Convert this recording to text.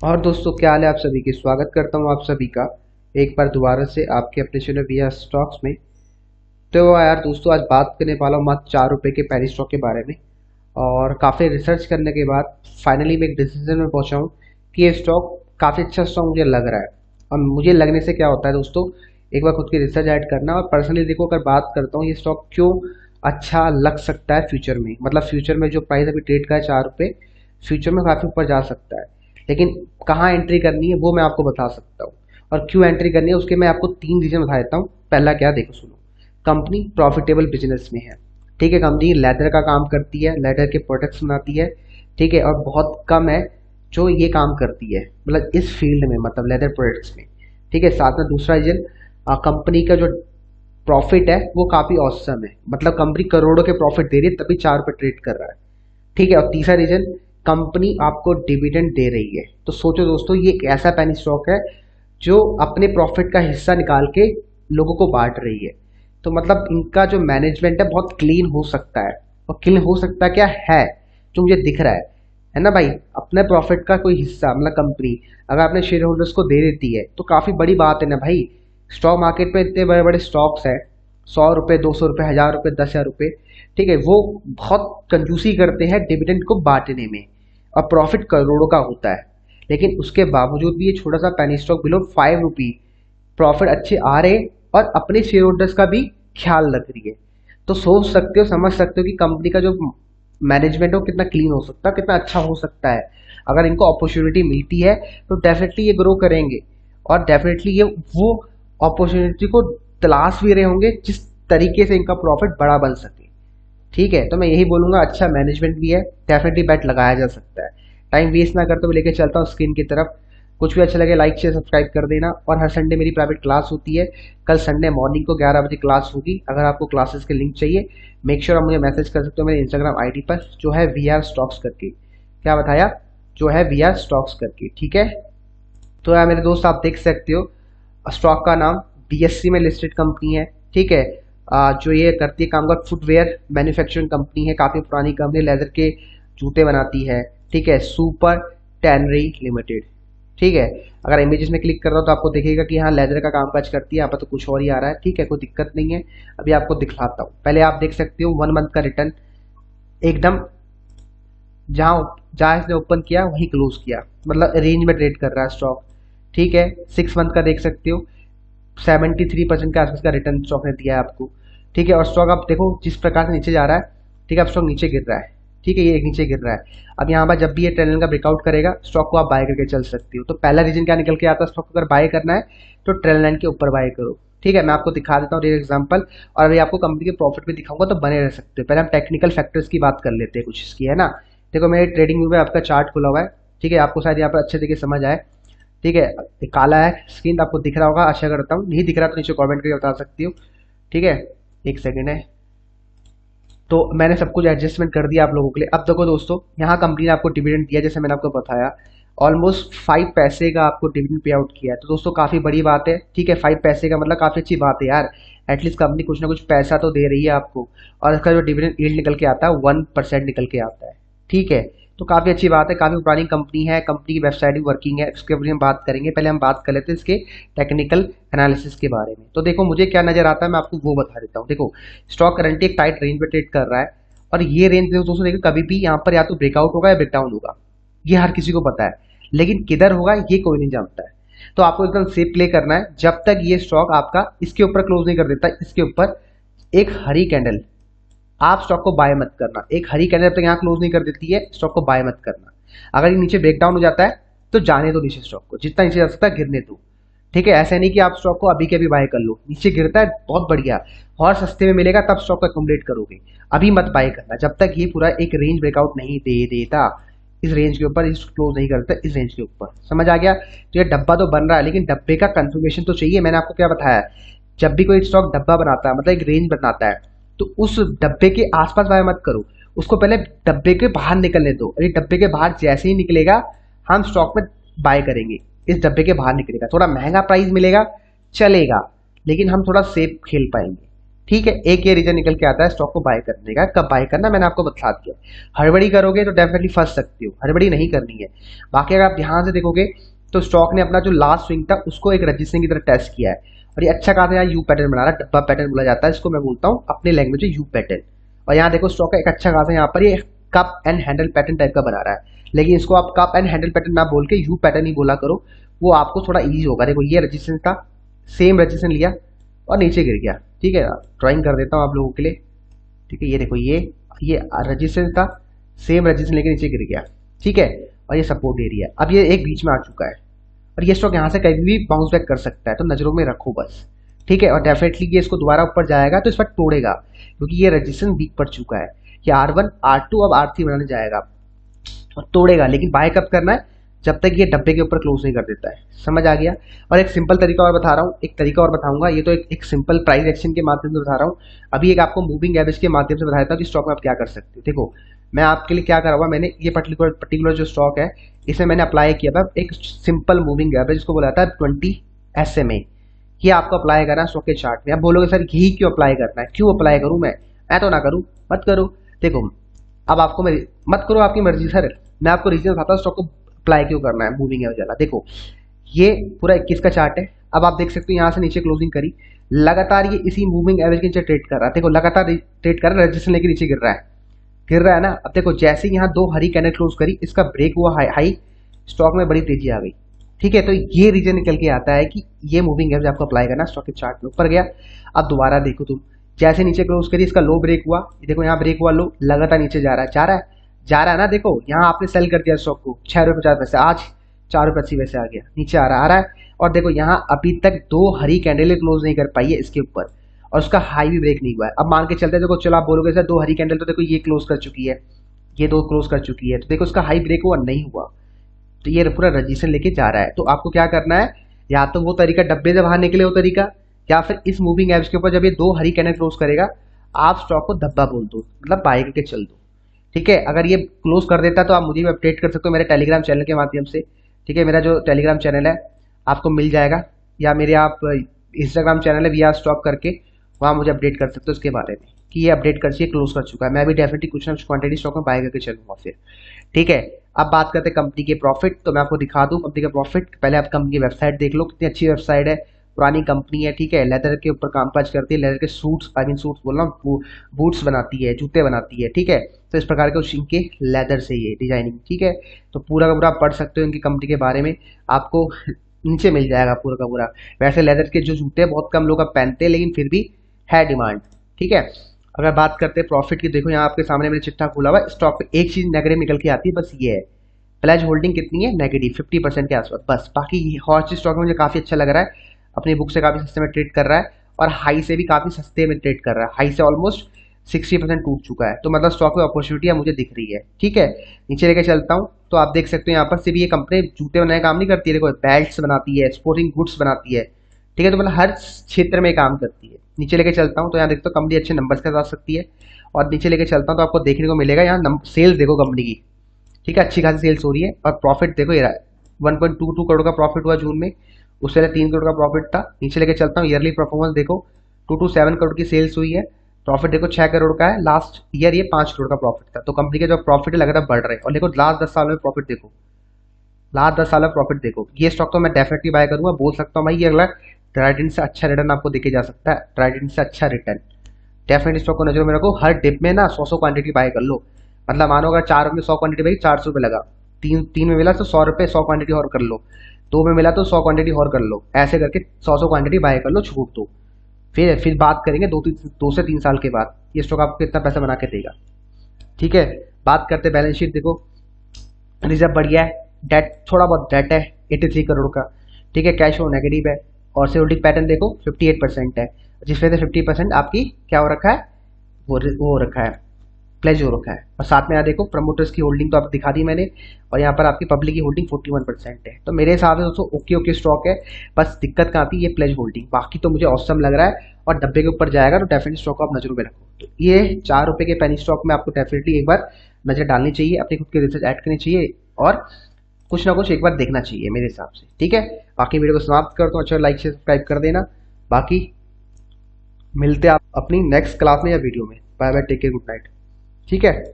और दोस्तों, क्या हाल है आप सभी के। स्वागत करता हूं आप सभी का एक बार दोबारा से आपके अपने चैनल वीआर स्टॉक्स में। तो यार दोस्तों, आज बात करने वाला हूं मात्र 4 रुपए के पैनी स्टॉक के बारे में। और काफ़ी रिसर्च करने के बाद फाइनली मैं एक डिसीजन में पहुंचा हूं कि ये स्टॉक काफ़ी अच्छा स्टॉक मुझे लग रहा है। और मुझे लगने से क्या होता है दोस्तों, एक बार खुद की रिसर्च ऐड करना। और पर्सनली देखो, अगर बात करता हूँ ये स्टॉक क्यों अच्छा लग सकता है फ्यूचर में, मतलब फ्यूचर में जो प्राइस अभी ट्रेड का है 4 रुपये, फ्यूचर में काफ़ी ऊपर जा सकता है। लेकिन कहाँ एंट्री करनी है वो मैं आपको बता सकता हूँ। और क्यों एंट्री करनी है उसके मैं आपको 3 रीजन बता देता हूँ। पहला क्या, देखो सुनो। कंपनी प्रॉफिटेबल बिजनेस में है। ठीक है, कंपनी लेदर का काम करती है, लेदर के प्रोडक्ट्स बनाती है। ठीक है, और बहुत कम है जो ये काम करती है, मतलब इस फील्ड में, मतलब लेदर प्रोडक्ट्स में। ठीक है, साथ में दूसरा रीजन, कंपनी का जो प्रॉफिट है वो काफ़ी औसम है, मतलब कंपनी करोड़ों के प्रॉफिट दे रही है तभी 4 रुपये ट्रेड कर रहा है। ठीक है, और तीसरा रीजन, कंपनी आपको डिविडेंड दे रही है। तो सोचो दोस्तों, ये एक ऐसा पेनी स्टॉक है जो अपने प्रॉफिट का हिस्सा निकाल के लोगों को बांट रही है। तो मतलब इनका जो मैनेजमेंट है बहुत क्लीन हो सकता है। और क्लीन हो सकता क्या है, जो मुझे दिख रहा है ना भाई। अपने प्रॉफिट का कोई हिस्सा, मतलब कंपनी अगर अपने शेयर होल्डर्स को दे देती है तो काफ़ी बड़ी बात है ना भाई। स्टॉक मार्केट में इतने बड़े बड़े स्टॉक्स हैं, 100 रुपये, 200 रुपये, 1000 रुपये, 10,000 रुपये। ठीक है, वो बहुत कंजूसी करते हैं डिविडेंड को बांटने में। और प्रॉफिट करोड़ों का होता है। लेकिन उसके बावजूद भी ये छोटा सा पेनी स्टॉक बिलो 5 रुपी, प्रॉफिट अच्छे आ रहे और अपने शेयर होल्डर्स का भी ख्याल रख रही है। तो सोच सकते हो, समझ सकते हो कि कंपनी का जो मैनेजमेंट है वो कितना क्लीन हो सकता है, कितना अच्छा हो सकता है। अगर इनको अपॉर्चुनिटी मिलती है तो डेफिनेटली ये ग्रो करेंगे। और डेफिनेटली ये वो अपॉर्चुनिटी को तलाश भी रहे होंगे जिस तरीके से इनका प्रॉफिट बड़ा बन सके। ठीक है, तो मैं यही बोलूंगा, अच्छा मैनेजमेंट भी है, डेफिनेटली बेट लगाया जा सकता है। टाइम वेस्ट ना करते हुए लेके चलता हूँ स्क्रीन की तरफ। कुछ भी अच्छा लगे लाइक शेयर सब्सक्राइब कर देना। और हर संडे मेरी प्राइवेट क्लास होती है। कल संडे मॉर्निंग को 11 बजे क्लास होगी। अगर आपको क्लासेस के लिंक चाहिए, मेक श्योर आप मुझे मैसेज कर सकते हो मेरे इंस्टाग्राम आईडी पर, जो है वी आर स्टॉक्स करके। क्या बताया, जो है वी आर स्टॉक्स करके। ठीक है, तो यार मेरे दोस्त, आप देख सकते हो स्टॉक का नाम बीएससी में लिस्टेड कंपनी है। ठीक है, जो ये करती है काम का, फुटवेयर मैन्युफैक्चरिंग कंपनी है, काफ़ी पुरानी कंपनी, लेदर के जूते बनाती है। ठीक है, सुपर टैनरी लिमिटेड। ठीक है, अगर इमेजेस में क्लिक कर रहा हो तो आपको दिखेगा कि हाँ लेदर का काम काज करती है। यहाँ पर तो कुछ और ही आ रहा है। ठीक है, कोई दिक्कत नहीं है, अभी आपको दिखलाता हूँ। पहले आप देख सकते हो 1 मंथ का रिटर्न, एकदम जहाँ जहाँ इसने ओपन किया वहीं क्लोज किया, मतलब रेंज में ट्रेड कर रहा है स्टॉक। ठीक है, 6 मंथ का देख सकते हो, 73% के आसपास का रिटर्न स्टॉक ने दिया है आपको। ठीक है, और स्टॉक आप देखो जिस प्रकार से नीचे जा रहा है। ठीक है, अब स्टॉक नीचे गिर रहा है। ठीक है, ये नीचे गिर रहा है। अब यहाँ पर जब भी ये ट्रेंड का ब्रेकआउट करेगा, स्टॉक को आप बाय करके चल सकते हो। तो पहला रीजन क्या निकल के आता है, स्टॉक को अगर बाय करना है तो ट्रेंड लाइन के ऊपर बाय करो। ठीक है, मैं आपको दिखा देता हूँ रियल एग्जांपल। और अभी आपको कंपनी के प्रॉफिट भी दिखाऊंगा, तो बने रह सकते हो। पहले हम टेक्निकल फैक्टर्स की बात कर लेते हैं कुछ इसकी, है ना। देखो मेरे ट्रेडिंग व्यू में आपका चार्ट खुला हुआ है। ठीक है, आपको शायद यहाँ पर अच्छे तरीके से समझ आए। ठीक है, ये काला है स्क्रीन, आपको दिख रहा होगा, आशा करता हूँ। नहीं दिख रहा तो नीचे कमेंट करके बता सकती हो। ठीक है, एक सेकेंड है। तो मैंने सब कुछ एडजस्टमेंट कर दिया आप लोगों के लिए। अब देखो दोस्तों, यहाँ कंपनी ने आपको डिविडेंड दिया, जैसे मैंने आपको बताया, ऑलमोस्ट 5 पैसे का आपको डिविडेंड पे आउट किया है। तो दोस्तों काफ़ी बड़ी बात है। ठीक है, 5 पैसे का मतलब काफ़ी अच्छी बात है यार। एटलीस्ट कंपनी कुछ ना कुछ पैसा तो दे रही है आपको। और इसका जो डिविडेंड यील्ड निकल के आता है 1% निकल के आता है। ठीक है, तो काफ़ी अच्छी बात है। काफ़ी पुरानी कंपनी है, कंपनी की वेबसाइट भी वर्किंग है, इसके बारे में हम बात करेंगे। पहले हम बात कर लेते हैं इसके टेक्निकल एनालिसिस के बारे में। तो देखो मुझे क्या नजर आता है, मैं आपको वो बता देता हूँ। देखो स्टॉक करंटली एक टाइट रेंज में ट्रेड कर रहा है। और ये रेंज दोस्तों देखो, कभी भी यहाँ पर या तो ब्रेकआउट होगा या ब्रेकडाउन होगा, ये हर किसी को पता है। लेकिन किधर होगा ये कोई नहीं जानता है। तो आपको एकदम सेफ प्ले करना है जब तक ये स्टॉक आपका इसके ऊपर क्लोज नहीं कर देता। इसके ऊपर एक हरी कैंडल, आप स्टॉक को बाय मत करना। एक हरी कैंडल जब तक यहाँ क्लोज नहीं कर देती है, स्टॉक को बाय मत करना। अगर ये नीचे ब्रेकडाउन हो जाता है तो जाने दो नीचे, स्टॉक को जितना नीचे जा सकता है गिरने दो। ठीक है, ऐसा नहीं कि आप स्टॉक को अभी के अभी बाय कर लो, नीचे गिरता है बहुत बढ़िया और सस्ते में मिलेगा तब स्टॉक को अकोमोडेट करोगे। अभी मत बाय करना जब तक ये पूरा एक रेंज ब्रेकआउट नहीं दे देता। इस रेंज के ऊपर इस क्लोज नहीं करता, इस रेंज के ऊपर, समझ आ गया। तो ये डब्बा तो बन रहा है, लेकिन डब्बे का कंफर्मेशन तो चाहिए। मैंने आपको क्या बताया, जब भी कोई स्टॉक डब्बा बनाता है, मतलब एक रेंज बनाता है, तो उस डब्बे के आसपास बाय मत करो, उसको पहले डब्बे के बाहर निकलने दो। और ये डब्बे के बाहर जैसे ही निकलेगा, हम स्टॉक में बाय करेंगे। इस डब्बे के बाहर निकलेगा, थोड़ा महंगा प्राइस मिलेगा चलेगा, लेकिन हम थोड़ा सेफ खेल पाएंगे। ठीक है, एक ये रीजन निकल के आता है स्टॉक को बाय करने का। कब बाय करना मैंने आपको बता दिया। हड़बड़ी करोगे तो डेफिनेटली फंस सकते हो, हड़बड़ी नहीं करनी है। बाकी अगर आप ध्यान से देखोगे तो स्टॉक ने अपना जो लास्ट स्विंग था उसको एक रजिस्ट्रेशन की तरह टेस्ट किया है, और ये अच्छा खासा यहाँ यू पैटर्न बना रहा है, डब्बा पैटर्न बोला जाता है इसको, मैं बोलता हूँ अपने लैंग्वेज में यू पैटर्न। और यहाँ देखो स्टॉक का एक अच्छा खासा यहाँ पर ये cup and handle pattern type का बना रहा है, लेकिन इसको आप कप एंड हैंडल पैटर्न ना बोल के यू पैटर्न ही बोला करो, वो आपको थोड़ा इजी होगा। देखो ये रजिस्ट्रेशन था, सेम रजिस्ट्रेशन लिया और नीचे गिर गया। ठीक है, ड्राइंग कर देता हूँ आप लोगों के लिए। ठीक है, ये देखो ये रजिस्ट्रेशन था, सेम रजिस्ट्रेशन लेके नीचे गिर गया। ठीक है, और ये सपोर्ट एरिया, अब ये एक बीच में आ चुका है, और ये स्टॉक यहाँ से कभी भी बाउंस बैक कर सकता है, तो नजरों में रखो बस। ठीक है, और डेफिनेटली ये इसको दोबारा ऊपर जाएगा तो इस पर तोड़ेगा, क्योंकि ये रजिस्ट्रेशन वीक पड़ चुका है। ये R1 R2 अब R3 बनाने जाएगा और तोड़ेगा, लेकिन बाय कब करना है, जब तक ये डब्बे के ऊपर क्लोज नहीं कर देता है। समझ आ गया। और एक सिंपल तरीका और बता रहा हूँ, एक तरीका और बताऊंगा, ये तो एक सिंपल प्राइस एक्शन के माध्यम से बता रहा हूँ। अभी एक आपको मूविंग एवरेज के माध्यम से बता देता हूँ कि स्टॉक में आप क्या कर सकते हो। देखो मैं आपके लिए क्या करा हुआ, मैंने ये पर्टिकुलर जो स्टॉक है इसे मैंने अप्लाई किया था एक सिंपल मूविंग एवरेज, इसको बोला था 20 SMA। ये आपको अप्लाई करना है स्टॉक के चार्ट में। आप बोलोगे सर यही क्यों अप्लाई करना है, क्यों अप्लाई करूं मैं तो ना करूं, मत करो। देखो अब आपको मैं मत करो, आपकी मर्जी सर, मैं आपको रीजन बताता हूँ स्टॉक को अप्लाई क्यों करना है मूविंग एवरेज वाला। देखो ये पूरा 21 का चार्ट है, अब आप देख सकते हो यहाँ से नीचे क्लोजिंग करी, लगातार ये इसी मूविंग एवरेज के नीचे ट्रेड कर रहा है। देखो लगातार ट्रेड कर रहा है, रजिस्ट्रेशन लेके नीचे गिर रहा है ना। अब देखो जैसे यहाँ 2 हरी कैंडल क्लोज करी, इसका ब्रेक हुआ हाई, स्टॉक में बड़ी तेजी आ गई। ठीक है, तो ये रीजन निकल के आता है कि ये मूविंग एवरेज आपको अप्लाई करना। स्टॉक के चार्ट में ऊपर गया, अब दोबारा देखो तुम, जैसे नीचे क्लोज करी इसका लो ब्रेक हुआ, देखो यहाँ ब्रेक हुआ लो, लगातार नीचे जा रहा है ना। देखो यहाँ आपने सेल कर दिया स्टॉक को 6 रुपये 50 पैसे, आज 4 रुपये 80 पैसे आ गया, नीचे आ रहा है। और देखो यहाँ अभी तक 2 हरी कैंडल क्लोज नहीं कर पाई है इसके ऊपर, और उसका हाई भी ब्रेक नहीं हुआ है। अब मान के चलते हैं, देखो चलो आप बोलोगे सर 2 हरी कैंडल तो देखो ये क्लोज कर चुकी है, ये 2 क्लोज कर चुकी है, तो देखो उसका हाई ब्रेक हुआ नहीं हुआ, तो ये पूरा रजिस्ट्रेशन लेके जा रहा है। तो आपको क्या करना है, या तो वो तरीका डब्बे से बाहर निकले वो तरीका, या फिर इस मूविंग एवरेज के ऊपर जब ये 2 हरी कैंडल क्लोज करेगा आप स्टॉक को धब्बा बोल दो, मतलब बाय करके चल दो। ठीक है, अगर ये क्लोज कर देता है तो आप मुझे भी अपडेट कर सकते हो मेरे टेलीग्राम चैनल के माध्यम से। ठीक है, मेरा जो टेलीग्राम चैनल है आपको मिल जाएगा, या मेरे आप इंस्टाग्राम चैनल है वी आर स्टॉक करके, वहाँ मुझे अपडेट कर सकते हो उसके बारे में कि ये अपडेट कर चाहिए क्लोज कर चुका है। मैं भी डेफिनेटली कुछ ना कुछ क्वांटिटी स्टॉक में बाय करके चलूंगा फिर। ठीक है, अब बात करते हैं कंपनी के प्रॉफिट, तो मैं आपको दिखा दूं कंपनी का प्रॉफिट। पहले आप कंपनी की वेबसाइट देख लो, कितनी अच्छी वेबसाइट है, पुरानी कंपनी है। ठीक है, लेदर के ऊपर काम काज करती है, लेदर के सूट्स, आई मीन सूट्स बोल रहा हूँ, बूट्स बनाती है, जूते बनाती है। ठीक है, तो इस प्रकार के इनके लेदर से ये डिजाइनिंग। ठीक है, तो पूरा का पूरा आप पढ़ सकते हो इनकी कंपनी के बारे में, आपको नीचे मिल जाएगा पूरा का पूरा। वैसे लेदर के जो जूते बहुत कम लोग अब पहनते हैं, लेकिन फिर भी है डिमांड। ठीक है, अगर बात करते हैं प्रॉफिट की, देखो यहाँ आपके सामने मैंने चिट्ठा खोला हुआ है। स्टॉक पे एक चीज नेगेटिव निकल के आती है, बस ये है, प्लेज होल्डिंग कितनी है, नेगेटिव 50% के आसपास बस। बाकी हर चीज स्टॉक में मुझे काफी अच्छा लग रहा है, अपनी बुक से काफी सस्ते में ट्रेड कर रहा है, और हाई से भी काफी सस्ते में ट्रेड कर रहा है, हाई से ऑलमोस्ट 60% टूट चुका है, तो मतलब स्टॉक में अपॉर्चुनिटी मुझे दिख रही है। ठीक है, नीचे लेके चलता हूँ तो आप देख सकते हो यहाँ पर से भी ये कंपनी जूते बनाने का काम नहीं करती है, देखो बेल्ट्स बनाती है, स्पोर्टिंग गुड्स बनाती है। ठीक है, तो मतलब हर क्षेत्र में काम करती है। नीचे लेके चलता हूँ तो यहाँ देखते हो कंपनी अच्छे नंबर्स के साथ आ सकती है, और नीचे लेके चलता हूँ तो आपको देखने को मिलेगा यहाँ सेल्स देखो कंपनी की। ठीक है, अच्छी खासी सेल्स हो रही है, और प्रॉफिट देखो ये 1.22 करोड़ का प्रॉफिट हुआ जून में, उससे पहले 3 करोड़ का प्रॉफिट था। नीचे लेके चलता हूँ ईयरली परफॉर्मेंस देखो, 227 करोड़ की सेल्स हुई है, प्रॉफिट देखो 6 करोड़ का है, लास्ट ईयर ये 5 करोड़ का प्रॉफिट था। तो कंपनी के जो प्रॉफिट है लगातार बढ़ रहे हैं, और देखो लास्ट 10 साल में प्रॉफिट देखो, लास्ट 10 साल में प्रॉफिट देखो। ये स्टॉक तो मैं डेफिनेटली बाय करूंगा, बोल सकता हूँ भाई ये अगला ट्राइडेंट से अच्छा रिटर्न आपको देके जा सकता है, ट्राइडेंट से अच्छा रिटर्न। डेफिनेटली स्टॉक को नजर में रखो, हर डिप में ना 100 क्वांटिटी बाय कर लो, मतलब मानो अगर 4 में 100 क्वांटिटी भाई 400 रुपये लगा, तीन में मिला तो 100 रुपये 100 क्वांटिटी और कर लो, 2 में मिला तो 100 क्वांटिटी और कर लो, ऐसे करके 100 क्वांटिटी बाय कर लो, छूट दो। फिर बात करेंगे 2 से 3 साल के बाद ये स्टॉक आपको कितना पैसा बना के देगा। ठीक है, बात करते बैलेंस शीट, देखो रिजर्व बढ़िया है, डेट थोड़ा बहुत डेट है 83 करोड़ का। ठीक है, कैश फ्लो नेगेटिव है, और से होल्डिंग पैटर्न देखो 58% है, जिसमें से 50% आपकी क्या हो रखा है, वो हो रखा है, प्लेज हो रखा है। और साथ में यहाँ देखो प्रमोटर्स की होल्डिंग तो आपको दिखा दी मैंने, और यहाँ पर आपकी पब्लिक की होल्डिंग 41% है। तो मेरे हिसाब से दोस्तों ओके स्टॉक है, बस दिक्कत कहाँ आती है, ये प्लेज होल्डिंग। बाकी तो मुझे औसम लग रहा है, और डब्बे के ऊपर जाएगा तो डेफिनेटली स्टॉक को आप नजरों में रखो। तो ये 4 रुपये के पेनी स्टॉक में आपको डेफिनेटली एक बार नजर डालनी चाहिए, अपनी खुद की रिसर्च ऐड करनी चाहिए, और कुछ ना कुछ एक बार देखना चाहिए मेरे हिसाब से। ठीक है, बाकी वीडियो को समाप्त करता हूँ, अच्छा लाइक से सब्सक्राइब कर देना। बाकी मिलते हैं आप अपनी नेक्स्ट क्लास में या वीडियो में। Bye bye, take care, good night. ठीक है।